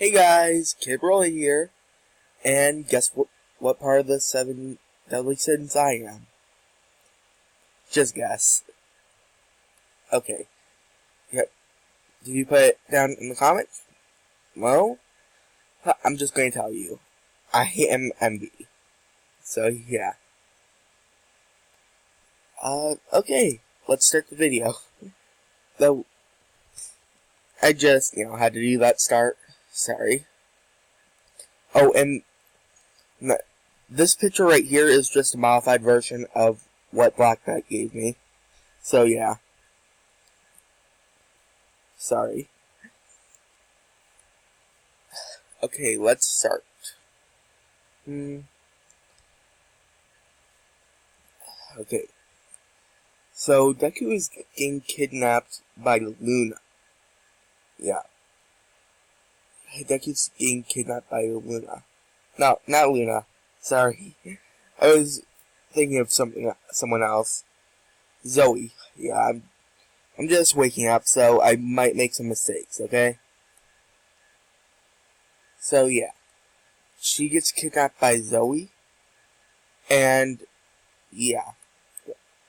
Hey guys, Kid Rolly here, and guess what part of the 7 deadly sins I am? Just guess. Okay. Yep. Did you put it down in the comments? Well, I'm just going to tell you. I am envy. So yeah. Okay. Let's start the video. Though, I just, had to do that start. Sorry. Oh, and this picture right here is just a modified version of what Black Knight gave me. So yeah. Sorry. Okay, let's start. Okay. So Deku is getting kidnapped by Luna. Yeah. Deku's getting kidnapped by Luna. No, not Luna. Sorry. I was thinking of someone else. Zoe. Yeah, I'm just waking up, so I might make some mistakes, okay? So yeah. She gets kidnapped by Zoe. And yeah.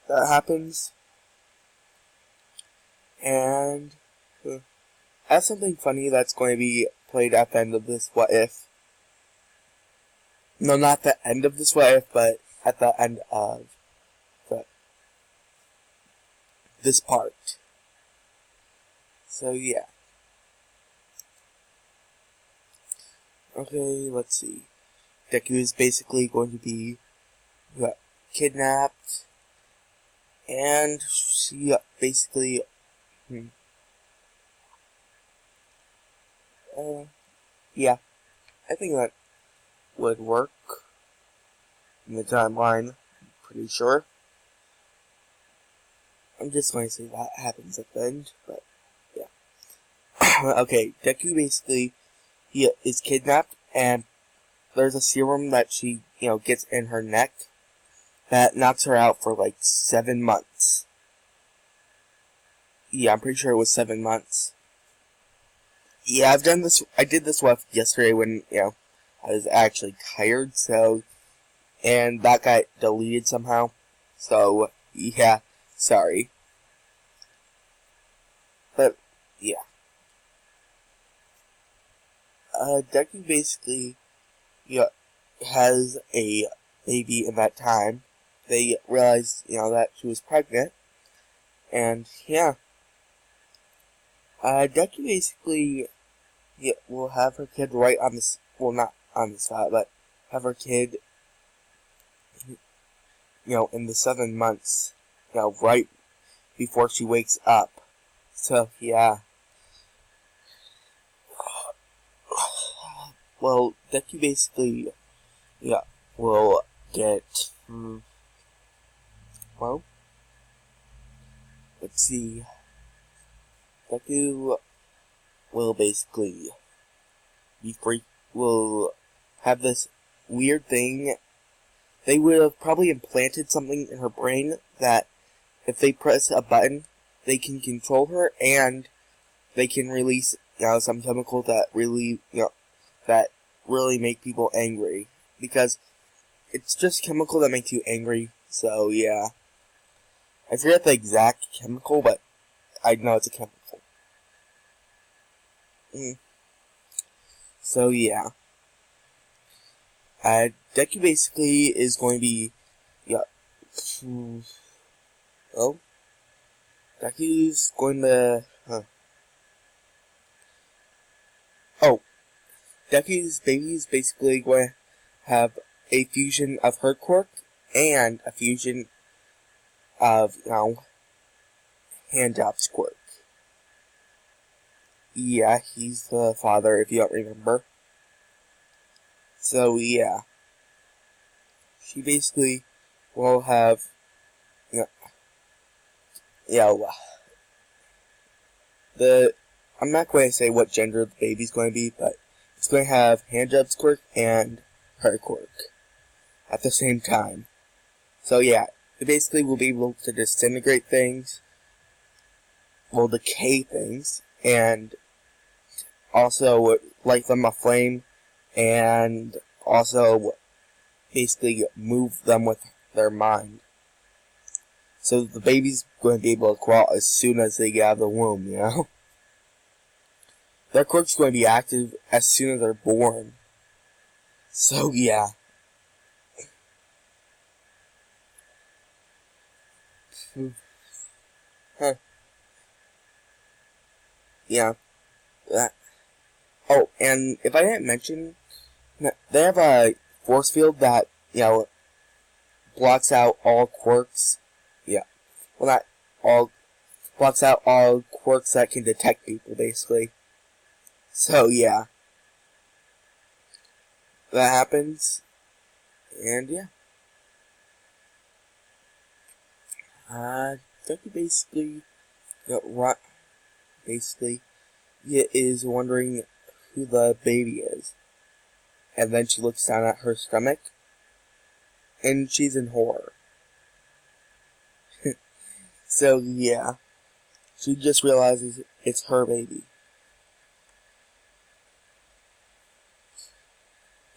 That happens. And I have something funny that's going to be played at the end of this What If. No, not the end of this What If, but at the end of this part. So yeah. Okay, let's see. Deku is basically going to be kidnapped, and she basically yeah, I think that would work in the timeline, I'm pretty sure. I'm just going to say that happens at the end, but yeah. Okay, Deku basically is kidnapped, and there's a serum that she, gets in her neck that knocks her out for like 7 months. Yeah, I'm pretty sure it was 7 months. Yeah, I did this one yesterday when, I was actually tired, so, and that got deleted somehow. So, yeah, sorry. But, yeah. Deku basically, has a baby in that time. They realized, that she was pregnant. And, yeah. Deku basically will have her kid right on this, well, not on the spot, but have her kid, in the 7 months, right before she wakes up. So, yeah. Well, Deku basically, will get, well, let's see. Deku will basically will have this weird thing. They would have probably implanted something in her brain that if they press a button, they can control her, and they can release, some chemical that really, that really make people angry. Because it's just chemical that makes you angry, so yeah. I forget the exact chemical, but I know it's a chemical. So yeah. Deku basically is going to be, well, Deku's going to, Deku's baby is basically going to have a fusion of her quirk and a fusion of, Handjob's quirk. Yeah, he's the father, if you don't remember. So, yeah. She basically will have, I'm not going to say what gender the baby's going to be, but it's going to have Handjob's quirk and her quirk at the same time. So, yeah, it basically will be able to disintegrate things, will decay things, and also light them a flame, and also basically move them with their mind. So the baby's going to be able to crawl as soon as they get out of the womb, you know? Their quirk's going to be active as soon as they're born. So, yeah. Huh. Yeah. Oh, and if I didn't mention, they have a force field that, blocks out all quirks. Yeah. Well, not all. Blocks out all quirks that can detect people, basically. So, yeah. That happens. And, yeah. Ducky basically, basically, is wondering who the baby is. And then she looks down at her stomach, and she's in horror. So, yeah. She just realizes it's her baby.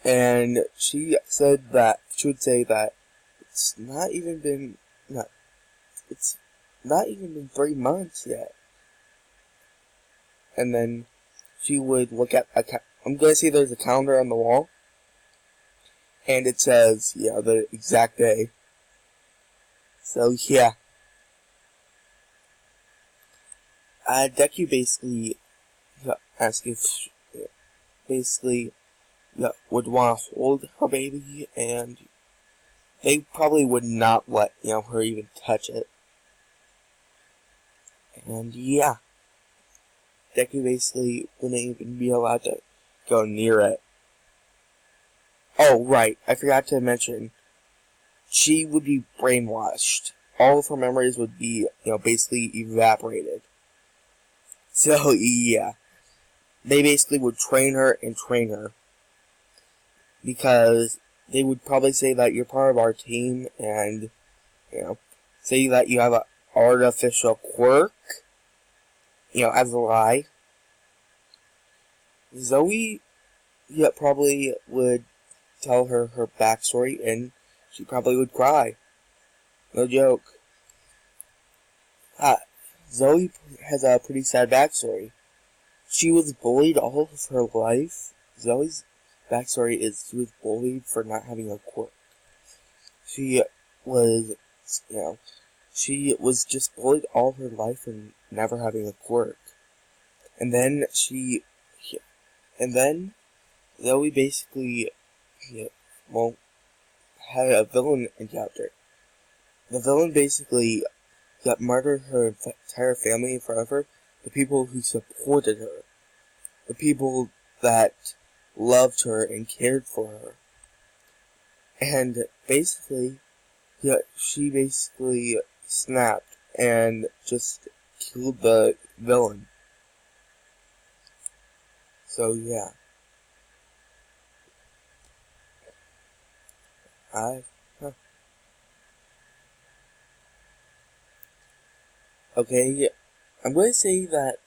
And she said that, she would say that it's not even been 3 months yet. And then she would look at I'm going to say there's a calendar on the wall. And it says, the exact day. So, yeah. Deku basically asked if basically would want to hold her baby, and they probably would not let her even touch it. And yeah, Deku basically wouldn't even be allowed to go near it. Oh right, I forgot to mention, she would be brainwashed. All of her memories would be basically evaporated. So yeah, they basically would train her, because they would probably say that you're part of our team, and say that you have an artificial quirk, as a lie. Zoe, probably would tell her backstory, and she probably would cry. No joke. Zoe has a pretty sad backstory. She was bullied all of her life. Zoe's backstory is she was bullied for not having a quirk. She was, she was just bullied all her life for never having a quirk. And then Zoe basically, had a villain encounter. The villain basically murdered her entire family in front of her, the people who supported her, the people that loved her and cared for her. And basically, she basically snapped and just killed the villain. So yeah. Okay, I'm going to say that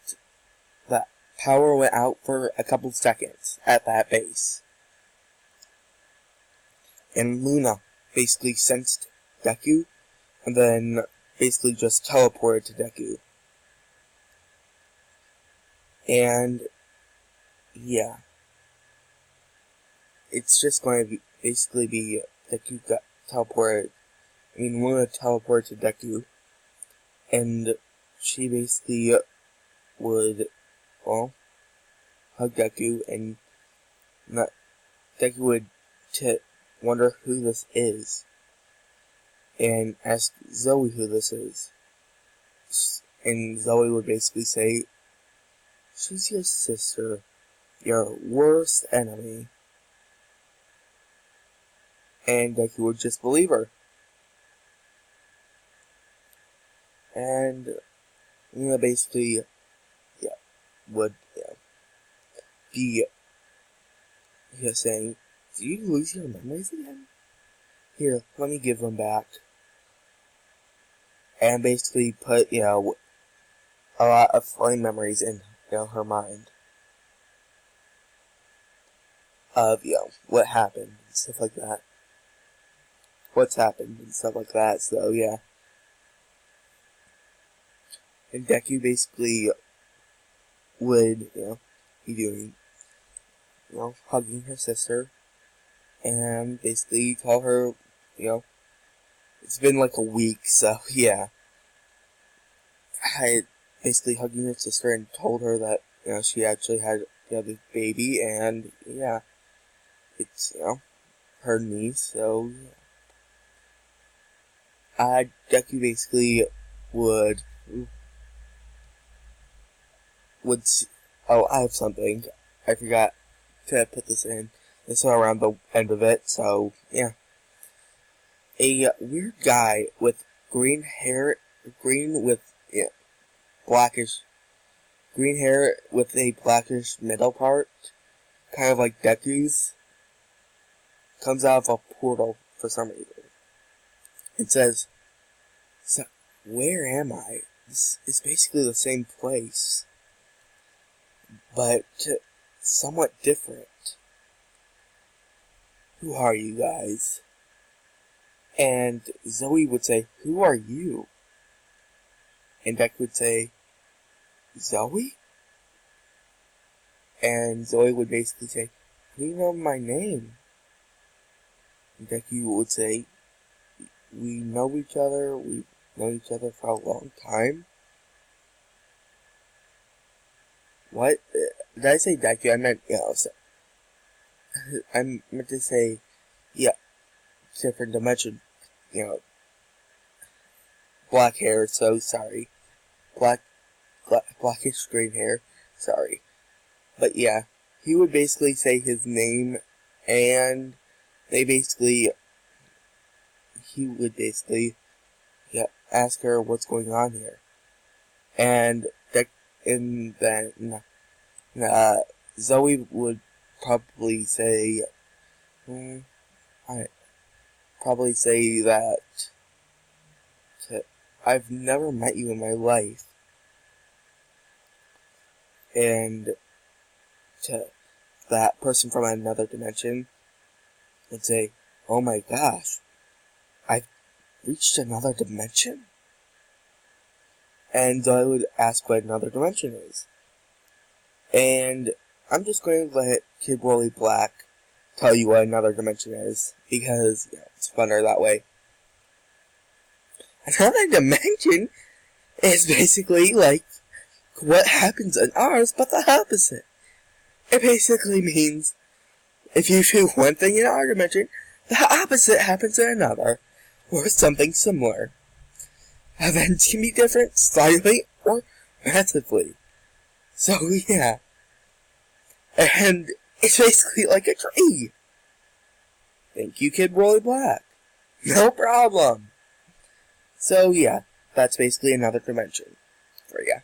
power went out for a couple seconds at that base. And Luna basically sensed Deku, and then basically just teleported to Deku. And, yeah. It's just going to basically be Deku got teleported. Luna teleported to Deku, and she basically would, hug Deku, and Deku would wonder who this is, and ask Zoe who this is. And Zoe would basically say, she's your sister, your worst enemy. And Deku would just believe her. And Luna basically, would be saying, do you lose your memories again? Here, let me give them back. And basically put, a lot of funny memories in, her mind. of, what happened and stuff like that. What's happened and stuff like that, so yeah. And Deku basically would, be doing, hugging her sister, and basically tell her, it's been like a week, so yeah. I basically hugging her sister and told her that, she actually had, the baby, and, yeah, it's, her niece, so, yeah. Deku basically would, oh, I have something. I forgot to put this in. This is around the end of it, so, yeah. A weird guy with green hair, blackish, green hair with a blackish middle part, kind of like Deku's, comes out of a portal for some reason. It says, so, where am I? This is basically the same place, but somewhat different. Who are you guys? And Zoe would say, who are you? And Deku would say, Zoe? And Zoe would basically say, do you know my name? And Deku would say, we know each other, we've known each other for a long time. What? Did I say Deku? I meant, I meant to say, different dimension, black hair, so sorry. Blackish green hair, sorry. But yeah, he would basically say his name, and he would basically, ask her what's going on here. And then, Zoe would probably say, that I've never met you in my life. And that person from another dimension would say, oh my gosh, I've reached another dimension? And I would ask what another dimension is. And I'm just going to let Kid Wooly Black tell you what another dimension is, because it's funner that way. Another dimension is basically like what happens in ours, but the opposite. It basically means if you do one thing in our dimension, the opposite happens in another, or something similar. Events can be different, slightly, or massively. So yeah. And it's basically like a tree. Thank you, Kid Rolly Black. No problem. So yeah, that's basically another dimension for ya.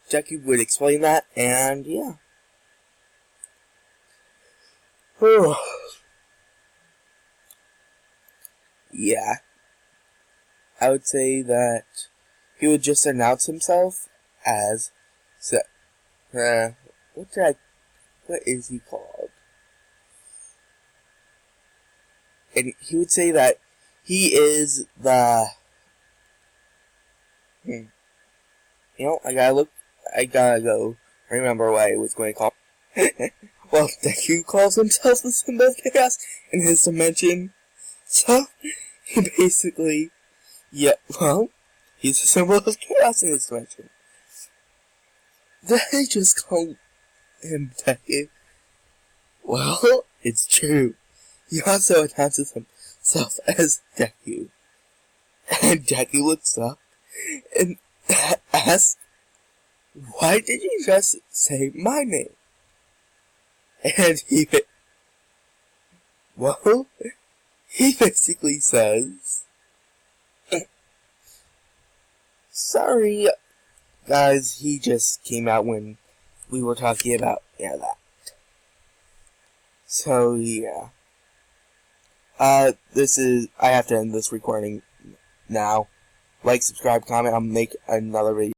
Jackie would explain that, and yeah. Yeah. I would say that he would just announce himself as, what is he called? And he would say that he is the, I gotta go remember what I was going to call. Well, Deku calls himself the symbol of chaos in his dimension. So, he basically, he's the symbol of chaos in his dimension. They just call him Deku. Well, it's true. He also announces himself as Deku. And Deku looks up and asks, why did you just say my name? And he basically says, sorry, guys, he just came out when we were talking about, that. So, yeah. I have to end this recording now. Like, subscribe, comment, I'll make another video.